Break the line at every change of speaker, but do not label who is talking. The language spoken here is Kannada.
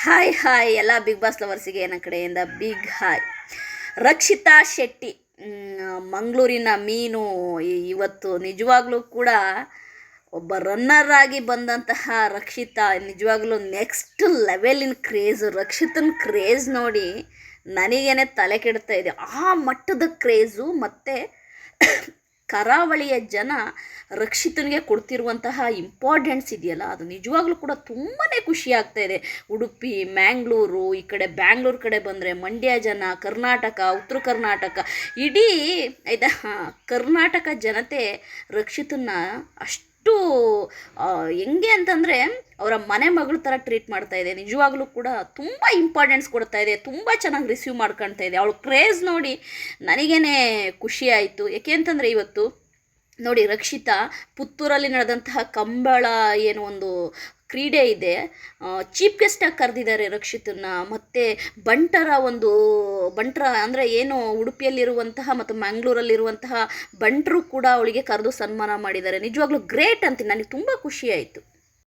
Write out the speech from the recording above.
ಹಾಯ್ ಹಾಯ್ ಎಲ್ಲ ಬಿಗ್ ಬಾಸ್ ಲವರ್ಸಿಗೆ ನನ್ನ ಕಡೆಯಿಂದ ಬಿಗ್ ಹಾಯ್. ರಕ್ಷಿತಾ ಶೆಟ್ಟಿ ಮಂಗಳೂರಿನ ಮೀನು ಇವತ್ತು ನಿಜವಾಗ್ಲೂ ಕೂಡ ಒಬ್ಬ ರನ್ನರ್ ಆಗಿ ಬಂದಂತಹ ರಕ್ಷಿತಾ ನಿಜವಾಗ್ಲೂ ನೆಕ್ಸ್ಟ್ ಲೆವೆಲಿನ ಕ್ರೇಜು. ರಕ್ಷಿತನ ಕ್ರೇಜ್ ನೋಡಿ ನನಗೇನೆ ತಲೆ ಕೆಡ್ತಾ ಇದೆ. ಆ ಮಟ್ಟದ ಕ್ರೇಜು. ಮತ್ತು ಕರಾವಳಿಯ ಜನ ರಕ್ಷಿತನಿಗೆ ಕೊಡ್ತಿರುವಂತಹ ಇಂಪಾರ್ಟೆನ್ಸ್ ಇದೆಯಲ್ಲ, ಅದು ನಿಜವಾಗ್ಲೂ ಕೂಡ ತುಂಬಾ ಖುಷಿ ಆಗ್ತಾ ಇದೆ. ಉಡುಪಿ, ಮ್ಯಾಂಗ್ಳೂರು, ಈ ಕಡೆ ಬ್ಯಾಂಗ್ಳೂರು ಕಡೆ ಬಂದರೆ ಮಂಡ್ಯ ಜನ, ಕರ್ನಾಟಕ, ಉತ್ತರ ಕರ್ನಾಟಕ, ಇಡೀ ಆಯಿತಾ ಕರ್ನಾಟಕ ಜನತೆ ರಕ್ಷಿತನ್ನ ಅಷ್ಟು ಹೆಂಗೆ ಅಂತಂದರೆ ಅವರ ಮನೆ ಮಗಳ ಥರ ಟ್ರೀಟ್ ಮಾಡ್ತಾ ಇದೆ. ನಿಜವಾಗ್ಲೂ ಕೂಡ ತುಂಬ ಇಂಪಾರ್ಟೆನ್ಸ್ ಕೊಡ್ತಾ ಇದೆ, ತುಂಬ ಚೆನ್ನಾಗಿ ರಿಸೀವ್ ಮಾಡ್ಕೊಳ್ತಾ ಇದೆ. ಅವಳ ಕ್ರೇಜ್ ನೋಡಿ ನನಗೇನೆ ಖುಷಿ ಆಯಿತು. ಯಾಕೆ ಅಂತಂದರೆ ಇವತ್ತು ನೋಡಿ, ರಕ್ಷಿತಾ ಪುತ್ತೂರಲ್ಲಿ ನಡೆದಂತಹ ಕಂಬಳ ಏನು ಒಂದು ಕ್ರೀಡೆ ಇದೆ, ಚೀಫ್ ಗೆಸ್ಟಾಗಿ ಕರೆದಿದ್ದಾರೆ ರಕ್ಷಿತನ್ನ. ಮತ್ತು ಬಂಟರ ಅಂದರೆ ಏನು ಉಡುಪಿಯಲ್ಲಿರುವಂತಹ ಮತ್ತು ಮ್ಯಾಂಗ್ಳೂರಲ್ಲಿರುವಂತಹ ಬಂಟರು ಕೂಡ ಅವಳಿಗೆ ಕರೆದು ಸನ್ಮಾನ ಮಾಡಿದ್ದಾರೆ. ನಿಜವಾಗ್ಲೂ ಗ್ರೇಟ್ ಅಂತೀನಿ. ನನಗೆ ತುಂಬ ಖುಷಿ ಆಯಿತು.